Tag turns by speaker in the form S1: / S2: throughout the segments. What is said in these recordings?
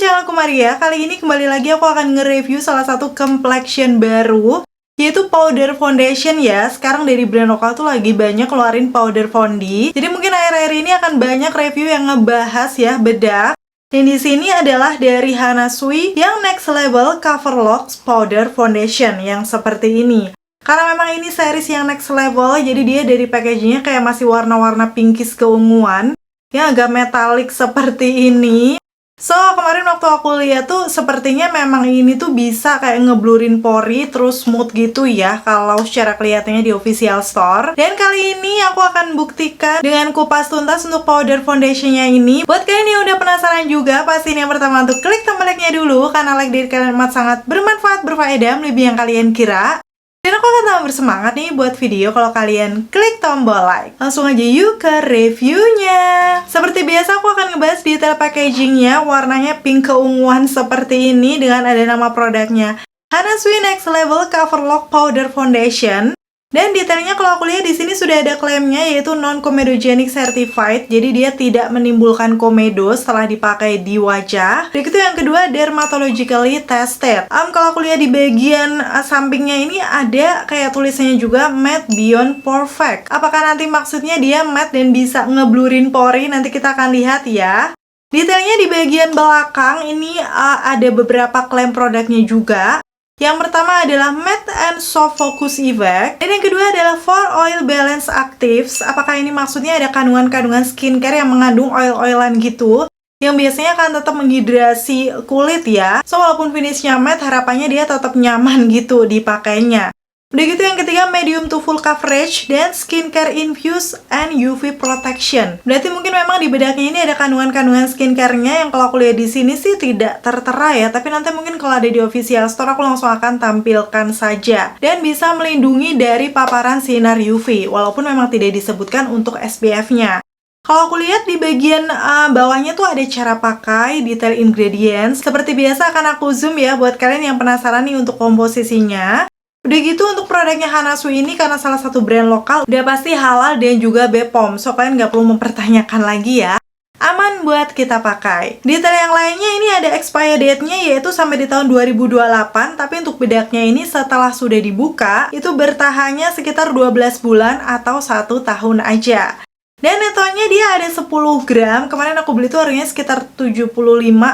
S1: channel aku Maria. Kali ini kembali lagi aku akan nge-review salah satu complexion baru, yaitu powder foundation ya. Sekarang dari brand lokal tuh lagi banyak keluarin powder fondi. Jadi mungkin akhir-akhir ini akan banyak review yang ngebahas ya bedak. Dan di sini adalah dari Hana Sui yang Next Level Cover Locks Powder Foundation yang seperti ini. Karena memang ini series yang next level, jadi dia dari packagingnya kayak masih warna-warna pinkish keunguan yang agak metalik seperti ini. So, kemarin waktu aku lihat tuh sepertinya memang ini tuh bisa kayak ngeblurin pori terus smooth gitu ya kalau secara kelihatannya di official store. Dan kali ini aku akan buktikan dengan kupas tuntas untuk powder foundationnya ini. Buat kalian yang udah penasaran juga, pastiin yang pertama untuk klik tombol like-nya dulu, karena like dari kalian amat sangat bermanfaat, berfaedah, lebih yang kalian kira. Dan aku akan tambah bersemangat nih buat video kalau kalian klik tombol like. Langsung aja yuk ke reviewnya. Seperti biasa aku akan ngebahas detail packagingnya. Warnanya pink keunguan seperti ini dengan ada nama produknya Hana Sui Next Level Cover Lock Powder Foundation. Dan detailnya kalau aku lihat di sini sudah ada klaimnya, yaitu non-comedogenic certified. Jadi dia tidak menimbulkan komedo setelah dipakai di wajah. Berikut yang kedua, dermatologically tested. Kalau aku lihat di bagian sampingnya ini ada kayak tulisannya juga matte beyond perfect. Apakah nanti maksudnya dia matte dan bisa ngeblurin pori? Nanti kita akan lihat ya. Detailnya di bagian belakang ini ada beberapa klaim produknya juga. Yang pertama adalah Matte and Soft Focus Effect. Dan yang kedua adalah For Oil Balance Actives. Apakah ini maksudnya ada kandungan-kandungan skincare yang mengandung oil-oilan gitu, yang biasanya akan tetap menghidrasi kulit ya. So, walaupun finishnya matte, harapannya dia tetap nyaman gitu dipakainya. Udah gitu yang ketiga, medium to full coverage dan skincare infuse and UV protection. Berarti mungkin memang di bedaknya ini ada kandungan-kandungan skincare-nya yang kalau aku lihat di sini sih tidak tertera ya. Tapi nanti mungkin kalau ada di official store aku langsung akan tampilkan saja. Dan bisa melindungi dari paparan sinar UV, walaupun memang tidak disebutkan untuk SPF-nya. Kalau aku lihat di bagian bawahnya tuh ada cara pakai, detail ingredients. Seperti biasa akan aku zoom ya buat kalian yang penasaran nih untuk komposisinya. Udah gitu untuk produknya Hana Sui ini karena salah satu brand lokal, udah pasti halal dan juga BPOM. So kalian nggak perlu mempertanyakan lagi ya. Aman buat kita pakai. Detail yang lainnya ini ada expire date-nya, yaitu sampai di tahun 2028. Tapi untuk bedaknya ini setelah sudah dibuka, itu bertahannya sekitar 12 bulan atau 1 tahun aja. Dan netonya dia ada 10 gram. Kemarin aku beli tuh harganya sekitar 75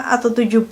S1: atau 76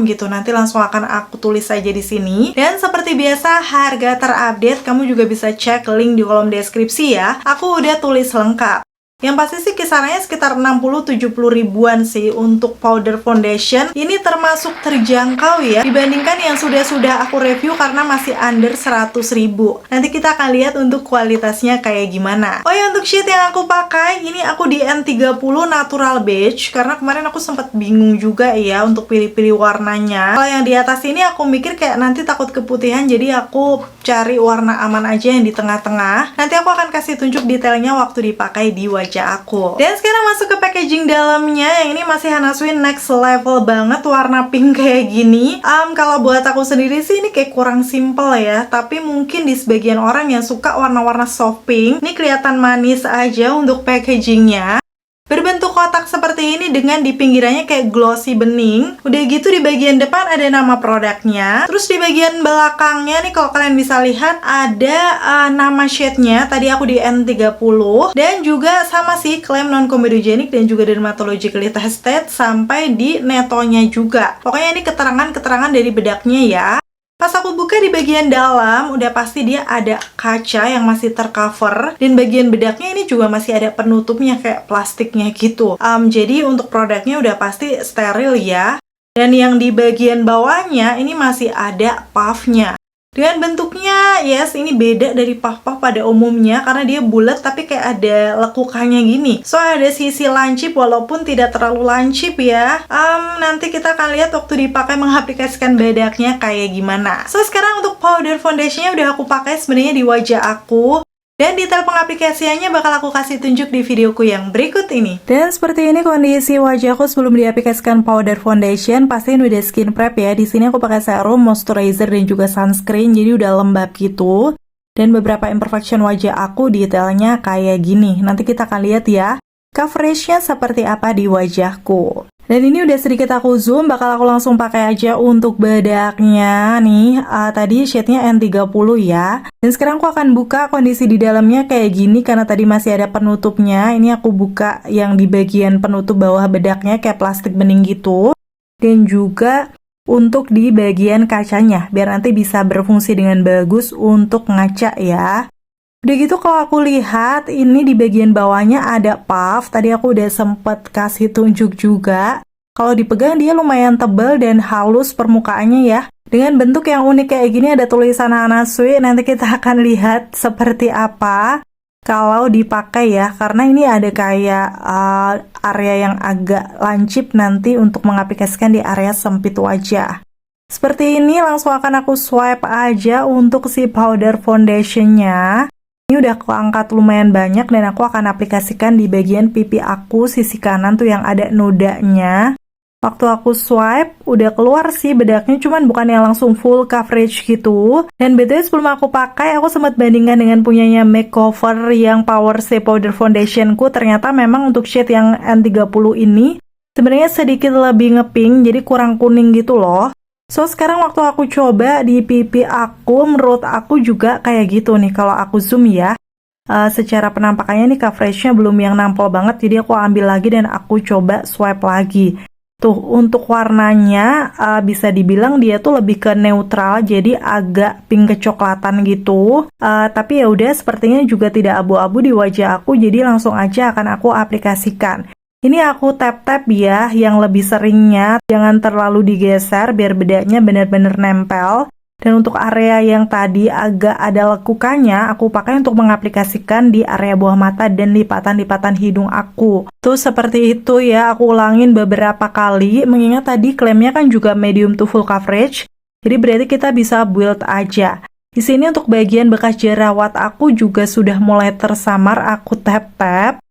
S1: gitu. Nanti langsung akan aku tulis aja di sini. Dan seperti biasa harga terupdate kamu juga bisa cek link di kolom deskripsi ya. Aku udah tulis lengkap. Yang pasti sih kisarannya sekitar 60-70 ribuan sih untuk powder foundation. Ini termasuk terjangkau ya dibandingkan yang sudah aku review karena masih under 100 ribu. Nanti kita akan lihat untuk kualitasnya kayak gimana. Oh ya, untuk shade yang aku pakai ini aku di N30 Natural Beige karena kemarin aku sempat bingung juga ya untuk pilih-pilih warnanya. Kalau yang di atas ini aku mikir kayak nanti takut keputihan, jadi aku cari warna aman aja yang di tengah-tengah. Nanti aku akan kasih tunjuk detailnya waktu dipakai di wajah aku. Dan sekarang masuk ke packaging dalamnya. Yang ini masih Hana Sui Next Level banget, warna pink kayak gini. Kalau buat aku sendiri sih ini kayak kurang simple ya, tapi mungkin di sebagian orang yang suka warna-warna soft pink, ini kelihatan manis aja untuk packagingnya. Berbentuk kotak seperti ini dengan di pinggirannya kayak glossy bening. Udah gitu di bagian depan ada nama produknya. Terus di bagian belakangnya nih kalau kalian bisa lihat ada nama shade-nya. Tadi aku di N30. Dan juga sama sih klaim non-comedogenic dan juga dermatologically tested sampai di netonya juga. Pokoknya ini keterangan-keterangan dari bedaknya ya. Pas aku buka di bagian dalam, udah pasti dia ada kaca yang masih tercover. Dan bagian bedaknya ini juga masih ada penutupnya kayak plastiknya gitu. Jadi untuk produknya udah pasti steril ya. Dan yang di bagian bawahnya ini masih ada puffnya. Dengan bentuknya, yes, ini beda dari puff-puff pada umumnya karena dia bulat tapi kayak ada lekukannya gini. So, ada sisi lancip walaupun tidak terlalu lancip ya. Nanti kita akan lihat waktu dipakai mengaplikasikan bedaknya kayak gimana. So, sekarang untuk powder foundationnya udah aku pakai sebenarnya di wajah aku. Dan detail pengaplikasiannya bakal aku kasih tunjuk di videoku yang berikut ini. Dan seperti ini kondisi wajahku sebelum diaplikasikan powder foundation. Pastiin udah skin prep ya. Di sini aku pakai serum, moisturizer dan juga sunscreen, jadi udah lembab gitu. Dan beberapa imperfection wajah aku detailnya kayak gini. Nanti kita akan lihat ya coveragenya seperti apa di wajahku. Dan ini udah sedikit aku zoom, bakal aku langsung pakai aja untuk bedaknya nih. Tadi shade-nya N30 ya. Dan sekarang aku akan buka kondisi di dalamnya kayak gini karena tadi masih ada penutupnya. Ini aku buka yang di bagian penutup bawah bedaknya kayak plastik bening gitu. Dan juga untuk di bagian kacanya biar nanti bisa berfungsi dengan bagus untuk ngaca ya. Udah gitu kalau aku lihat ini di bagian bawahnya ada puff. Tadi aku udah sempet kasih tunjuk juga. Kalau dipegang dia lumayan tebal dan halus permukaannya ya. Dengan bentuk yang unik kayak gini ada tulisan Hana Sui. Nanti kita akan lihat seperti apa kalau dipakai ya. Karena ini ada kayak area yang agak lancip nanti untuk mengaplikasikan di area sempit wajah. Seperti ini langsung akan aku swipe aja untuk si powder foundationnya. Ini udah aku angkat lumayan banyak dan aku akan aplikasikan di bagian pipi aku sisi kanan tuh yang ada nodanya. Waktu aku swipe, udah keluar sih bedaknya, cuman bukan yang langsung full coverage gitu. Dan BTW sebelum aku pakai, aku sempat bandingkan dengan punyanya Makeover yang Power Stay Powder Foundationku. Ternyata memang untuk shade yang N30 ini sebenarnya sedikit lebih ngepink, jadi kurang kuning gitu loh. So, sekarang waktu aku coba di pipi aku, menurut aku juga kayak gitu nih. Kalau aku zoom ya, secara penampakannya nih coveragenya belum yang nampol banget. Jadi aku ambil lagi dan aku coba swipe lagi. Tuh, untuk warnanya bisa dibilang dia tuh lebih ke neutral, jadi agak pink kecoklatan gitu. Tapi ya udah, sepertinya juga tidak abu-abu di wajah aku, jadi langsung aja akan aku aplikasikan. Ini aku tap-tap ya, yang lebih seringnya jangan terlalu digeser biar bedaknya benar-benar nempel. Dan untuk area yang tadi agak ada lekukannya, aku pakai untuk mengaplikasikan di area bawah mata dan lipatan-lipatan hidung aku. Tuh seperti itu ya, aku ulangin beberapa kali, mengingat tadi klaimnya kan juga medium to full coverage. Jadi berarti kita bisa build aja. Di sini untuk bagian bekas jerawat aku juga sudah mulai tersamar, aku tap-tap.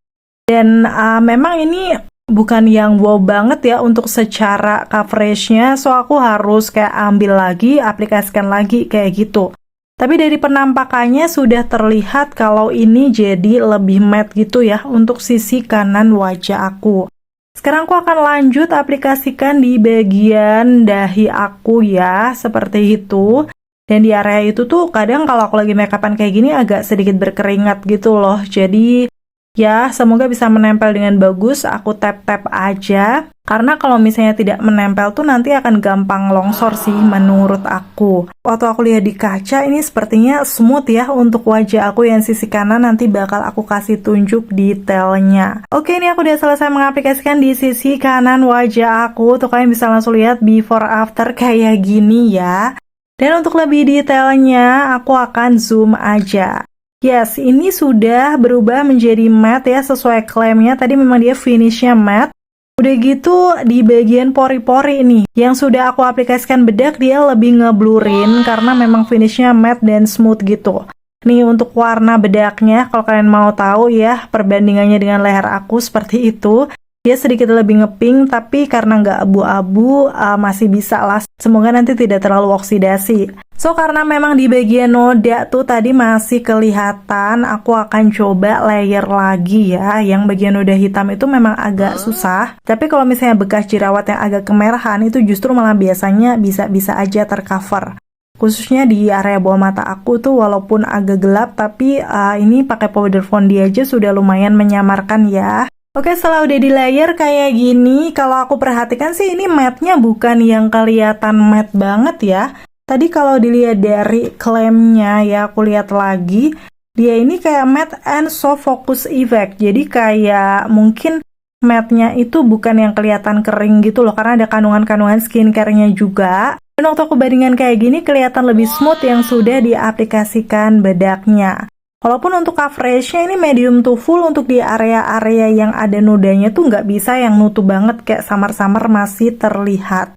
S1: Dan memang ini bukan yang wow banget ya untuk secara coveragenya, so aku harus kayak ambil lagi, aplikasikan lagi kayak gitu. Tapi dari penampakannya sudah terlihat kalau ini jadi lebih matte gitu ya untuk sisi kanan wajah aku. Sekarang aku akan lanjut aplikasikan di bagian dahi aku ya, seperti itu. Dan di area itu tuh kadang kalau aku lagi makeupan kayak gini agak sedikit berkeringat gitu loh, jadi ya, semoga bisa menempel dengan bagus. Aku tap-tap aja. Karena kalau misalnya tidak menempel tuh nanti akan gampang longsor sih menurut aku. Waktu aku lihat di kaca ini sepertinya smooth ya untuk wajah aku yang sisi kanan, nanti bakal aku kasih tunjuk detailnya. Oke, ini aku udah selesai mengaplikasikan di sisi kanan wajah aku. Tuh kalian bisa langsung lihat before after kayak gini ya. Dan untuk lebih detailnya aku akan zoom aja. Yes, ini sudah berubah menjadi matte ya, sesuai klaimnya. Tadi memang dia finishnya matte. Udah gitu di bagian pori-pori ini, yang sudah aku aplikasikan bedak, dia lebih ngeblurin karena memang finishnya matte dan smooth gitu. Nih untuk warna bedaknya, kalau kalian mau tahu ya, perbandingannya dengan leher aku seperti itu. Dia sedikit lebih ngepink, tapi karena nggak abu-abu, masih bisa lah. Semoga nanti tidak terlalu oksidasi. So, karena memang di bagian noda tuh tadi masih kelihatan, aku akan coba layer lagi ya. Yang bagian noda hitam itu memang agak susah. Tapi kalau misalnya bekas jerawat yang agak kemerahan, itu justru malah biasanya bisa-bisa aja tercover. Khususnya di area bawah mata aku tuh walaupun agak gelap, tapi ini pakai powder foundation aja sudah lumayan menyamarkan ya. Oke, setelah udah di layer kayak gini, kalau aku perhatikan sih ini matte-nya bukan yang kelihatan matte banget ya. Tadi kalau dilihat dari klaimnya ya, aku lihat lagi, dia ini kayak matte and soft focus effect. Jadi kayak mungkin matte-nya itu bukan yang kelihatan kering gitu loh, karena ada kandungan-kandungan skincare-nya juga. Dan waktu aku bandingkan kayak gini, kelihatan lebih smooth yang sudah diaplikasikan bedaknya. Walaupun untuk coveragenya ini medium to full, untuk di area-area yang ada nodanya tuh nggak bisa yang nutup banget, kayak samar-samar masih terlihat.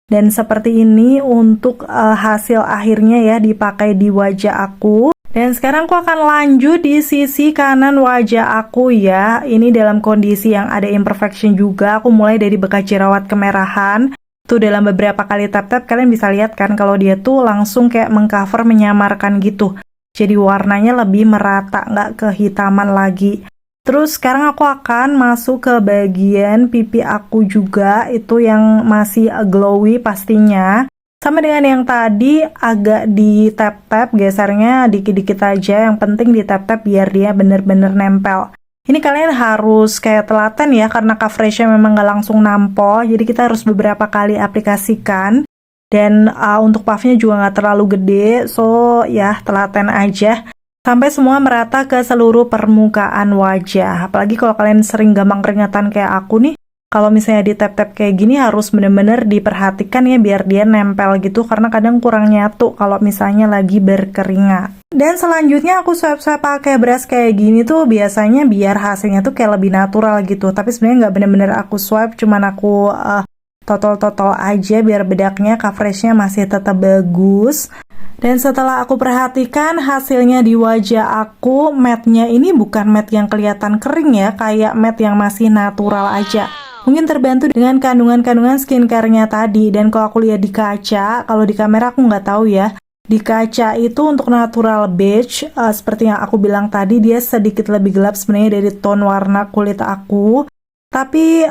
S1: Dan seperti ini untuk hasil akhirnya ya dipakai di wajah aku. Dan sekarang aku akan lanjut di sisi kanan wajah aku ya. Ini dalam kondisi yang ada imperfection juga. Aku mulai dari bekas jerawat kemerahan. Tuh dalam beberapa kali tap-tap kalian bisa lihat kan kalau dia tuh langsung kayak mengcover, menyamarkan gitu. Jadi warnanya lebih merata, nggak kehitaman lagi. Terus sekarang aku akan masuk ke bagian pipi aku juga, itu yang masih glowy pastinya. Sama dengan yang tadi, agak di tap-tap, gesernya dikit-dikit aja, yang penting di tap-tap biar dia bener-bener nempel. Ini kalian harus kayak telaten ya, karena coveragenya memang gak langsung nampol, jadi kita harus beberapa kali aplikasikan. Dan untuk puffnya juga gak terlalu gede, so ya telaten aja. Sampai semua merata ke seluruh permukaan wajah. Apalagi kalau kalian sering gampang keringetan kayak aku nih, kalau misalnya di tap-tap kayak gini harus bener-bener diperhatikan ya biar dia nempel gitu, karena kadang kurang nyatu kalau misalnya lagi berkeringat. Dan selanjutnya aku swipe-swipe pakai brush kayak gini tuh biasanya biar hasilnya tuh kayak lebih natural gitu. Tapi sebenarnya nggak bener-bener aku swipe, cuman aku totol-totol aja biar bedaknya coveragenya masih tetap bagus. Dan setelah aku perhatikan hasilnya di wajah aku, matte-nya ini bukan matte yang kelihatan kering ya, kayak matte yang masih natural aja. Mungkin terbantu dengan kandungan-kandungan skincare-nya tadi. Dan kalau aku lihat di kaca, kalau di kamera aku nggak tahu ya, di kaca itu untuk natural beige, seperti yang aku bilang tadi, dia sedikit lebih gelap sebenarnya dari tone warna kulit aku. Tapi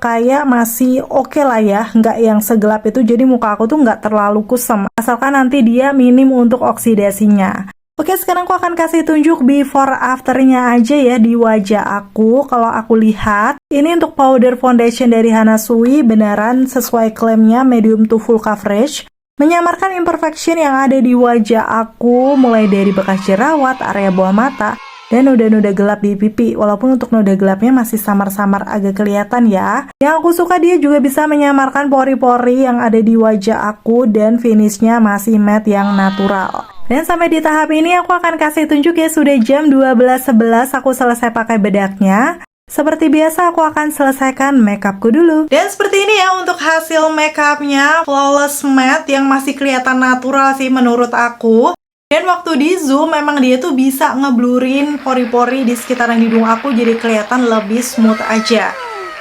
S1: kayak masih oke lah ya, nggak yang segelap itu, jadi muka aku tuh nggak terlalu kusam, asalkan nanti dia minim untuk oksidasinya. Oke, sekarang aku akan kasih tunjuk before afternya aja ya di wajah aku. Kalau aku lihat, ini untuk powder foundation dari Hana Sui beneran sesuai klaimnya medium to full coverage, menyamarkan imperfection yang ada di wajah aku, mulai dari bekas jerawat, area bawah mata, dan noda-noda gelap di pipi. Walaupun untuk noda gelapnya masih samar-samar agak kelihatan ya. Yang aku suka, dia juga bisa menyamarkan pori-pori yang ada di wajah aku, dan finishnya masih matte yang natural. Dan sampai di tahap ini aku akan kasih tunjuk ya, sudah jam 12.11 aku selesai pakai bedaknya. Seperti biasa aku akan selesaikan makeupku dulu. Dan seperti ini ya untuk hasil makeupnya, flawless matte yang masih kelihatan natural sih menurut aku. Dan waktu di zoom memang dia tuh bisa ngeblurin pori-pori di sekitaran hidung aku jadi kelihatan lebih smooth aja.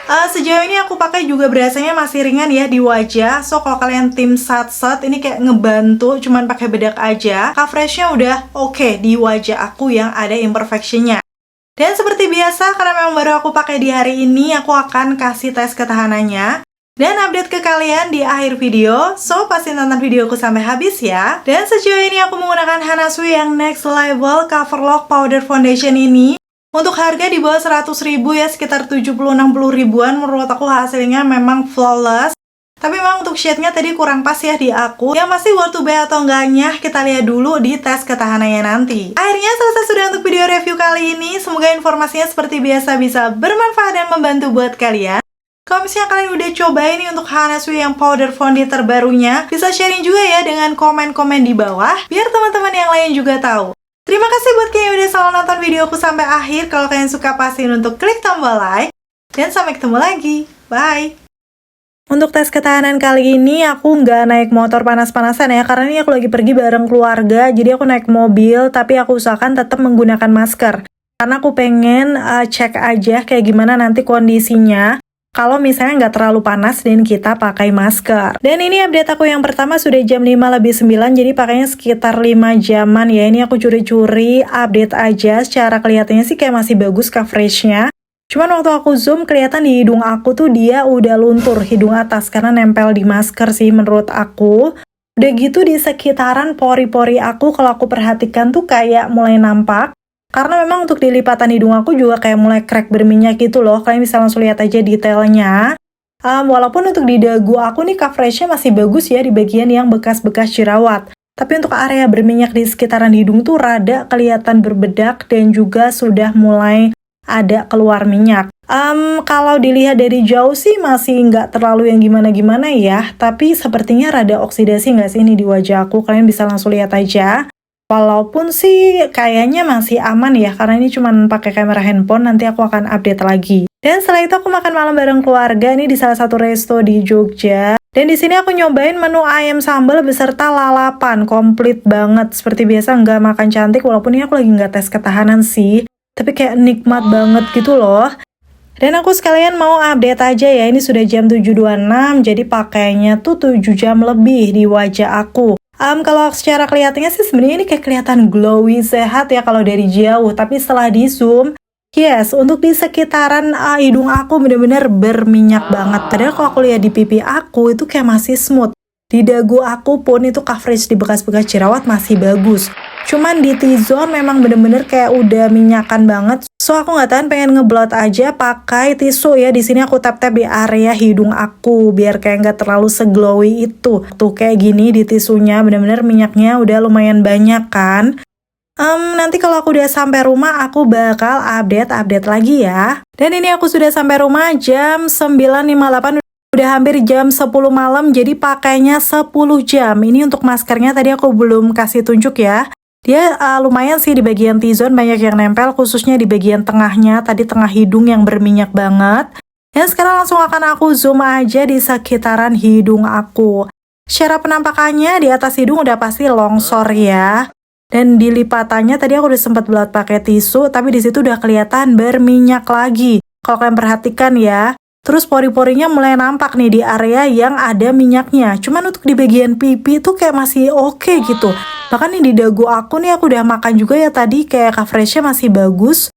S1: Sejauh ini aku pakai juga berasanya masih ringan ya di wajah. So kalau kalian tim sat-sat ini kayak ngebantu cuman pakai bedak aja, coveragenya udah oke di wajah aku yang ada imperfectionnya. Dan seperti biasa, karena memang baru aku pakai di hari ini, aku akan kasih tes ketahanannya dan update ke kalian di akhir video, so pasti nonton videoku sampai habis ya. Dan sejauh ini aku menggunakan Hana Sui yang Next Level Cover Lock Powder Foundation ini. Untuk harga di bawah 100.000 ya, sekitar 70-60 ribuan, menurut aku hasilnya memang flawless. Tapi memang untuk shade-nya tadi kurang pas ya di aku. Yang masih worth to buy atau enggaknya, kita lihat dulu di tes ketahanannya nanti. Akhirnya selesai sudah untuk video review kali ini. Semoga informasinya seperti biasa bisa bermanfaat dan membantu buat kalian. Kalau misalnya kalian udah coba ini untuk Hana Sui yang powder foundation terbarunya, bisa sharing juga ya dengan komen-komen di bawah, biar teman-teman yang lain juga tahu. Terima kasih buat kalian yang udah selalu nonton videoku sampai akhir. Kalau kalian suka, pastiin untuk klik tombol like. Dan sampai ketemu lagi. Bye! Untuk tes ketahanan kali ini aku nggak naik motor panas-panasan ya, karena ini aku lagi pergi bareng keluarga, jadi aku naik mobil, tapi aku usahakan tetap menggunakan masker. Karena aku pengen cek aja kayak gimana nanti kondisinya kalau misalnya nggak terlalu panas dan kita pakai masker. Dan ini update aku yang pertama sudah jam 5:09, jadi pakainya sekitar 5 jaman ya. Ini aku curi-curi update aja, secara kelihatannya sih kayak masih bagus coveragenya. Cuman waktu aku zoom kelihatan di hidung aku tuh dia udah luntur hidung atas karena nempel di masker sih menurut aku. Udah gitu di sekitaran pori-pori aku kalau aku perhatikan tuh kayak mulai nampak. Karena memang untuk di lipatan hidung aku juga kayak mulai crack berminyak gitu loh. Kalian bisa langsung lihat aja detailnya. Walaupun untuk di dagu aku nih coveragenya masih bagus ya di bagian yang bekas-bekas jerawat. Tapi untuk area berminyak di sekitaran hidung tuh rada kelihatan berbedak dan juga sudah mulai ada keluar minyak. Kalau dilihat dari jauh sih masih nggak terlalu yang gimana-gimana ya. Tapi sepertinya rada oksidasi nggak sih ini di wajah aku. Kalian bisa langsung lihat aja. Walaupun sih kayaknya masih aman ya, karena ini cuma pakai kamera handphone, nanti aku akan update lagi. Dan setelah itu aku makan malam bareng keluarga ini di salah satu resto di Jogja. Dan di sini aku nyobain menu ayam sambal beserta lalapan, komplit banget. Seperti biasa nggak makan cantik, walaupun ini aku lagi nggak tes ketahanan sih. Tapi kayak nikmat banget gitu loh. Dan aku sekalian mau update aja ya, ini sudah jam 7.26, jadi pakainya tuh 7 jam lebih di wajah aku. Kalau secara kelihatannya sih sebenarnya ini kayak kelihatan glowy, sehat ya kalau dari jauh. Tapi setelah di zoom, Yes, untuk di sekitaran hidung aku bener-bener berminyak banget. Padahal kalau aku lihat di pipi aku itu kayak masih smooth. Di dagu aku pun itu coverage di bekas-bekas jerawat masih bagus. Cuman di T-zone memang bener-bener kayak udah minyakan banget. So aku nggak tahan pengen ngeblot aja pakai tisu ya. Di sini aku tap-tap di area hidung aku biar kayak nggak terlalu seglowy itu. Tuh kayak gini di tisunya bener-bener minyaknya udah lumayan banyak kan. Nanti kalau aku udah sampai rumah, aku bakal update lagi ya. Dan ini aku sudah sampai rumah jam 9.58, udah hampir jam 10 malam, jadi pakainya 10 jam. Ini untuk maskernya tadi aku belum kasih tunjuk ya. Dia lumayan sih di bagian T-zone, banyak yang nempel, khususnya di bagian tengahnya, tadi tengah hidung yang berminyak banget. Dan sekarang langsung akan aku zoom aja di sekitaran hidung aku. Secara penampakannya di atas hidung udah pasti longsor ya. Dan di lipatannya tadi aku udah sempat belot pakai tisu, tapi di situ udah kelihatan berminyak lagi. Kalau kalian perhatikan ya, terus pori-porinya mulai nampak nih di area yang ada minyaknya. Cuman untuk di bagian pipi tuh kayak masih oke gitu. Bahkan nih di dagu aku nih aku udah makan juga ya tadi, kayak coveragenya masih bagus.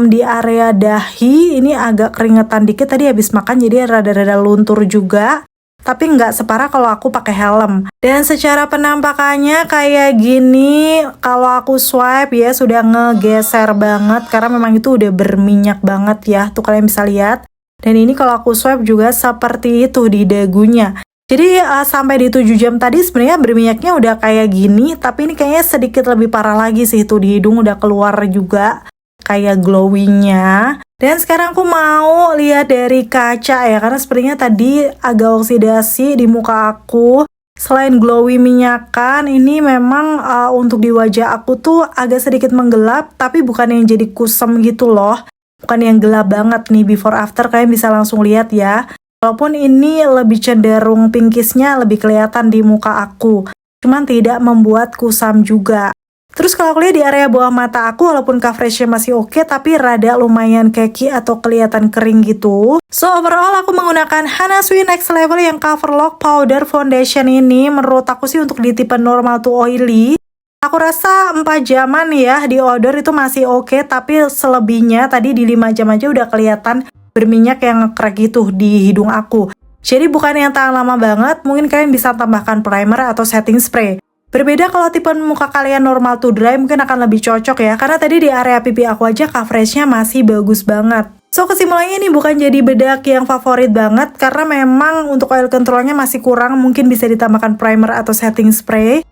S1: Di area dahi ini agak keringetan dikit tadi habis makan, jadi rada-rada luntur juga. Tapi nggak separah kalau aku pakai helm. Dan secara penampakannya kayak gini, kalau aku swipe ya sudah ngegeser banget karena memang itu udah berminyak banget ya. Tuh kalian bisa lihat. Dan ini kalau aku swipe juga seperti itu di dagunya. Jadi sampai di 7 jam tadi sebenarnya berminyaknya udah kayak gini, tapi ini kayaknya sedikit lebih parah lagi sih, tuh di hidung udah keluar juga kayak glowingnya. Dan sekarang aku mau lihat dari kaca ya, karena sepertinya tadi agak oksidasi di muka aku. Selain glowy minyakan, ini memang untuk di wajah aku tuh agak sedikit menggelap, tapi bukan yang jadi kusam gitu loh. Bukan yang gelap banget nih, before after kalian bisa langsung lihat ya. Walaupun ini lebih cenderung pinkisnya lebih kelihatan di muka aku. Cuman tidak membuat kusam juga. Terus kalau aku lihat di area bawah mata aku, walaupun coveragenya masih oke, tapi rada lumayan keki atau kelihatan kering gitu. So overall aku menggunakan Hana Sui Next Level yang Cover Lock Powder Foundation ini. Menurut aku sih untuk di tipe normal to oily, aku rasa 4 jaman ya di odor itu masih oke. Tapi selebihnya tadi di 5 jam aja udah kelihatan berminyak yang ngekrek gitu di hidung aku. Jadi bukan yang tahan lama banget, mungkin kalian bisa tambahkan primer atau setting spray. Berbeda kalau tipe muka kalian normal to dry mungkin akan lebih cocok ya. Karena tadi di area pipi aku aja coveragenya masih bagus banget. So kesimpulannya ini bukan jadi bedak yang favorit banget. Karena memang untuk oil controlnya masih kurang. Mungkin bisa ditambahkan primer atau setting spray.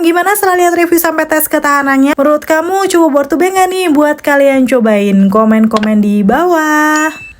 S1: Gimana setelah lihat review sampai tes ketahanannya? Menurut kamu cukup worth to buy nggak nih buat kalian cobain? Komen-komen di bawah.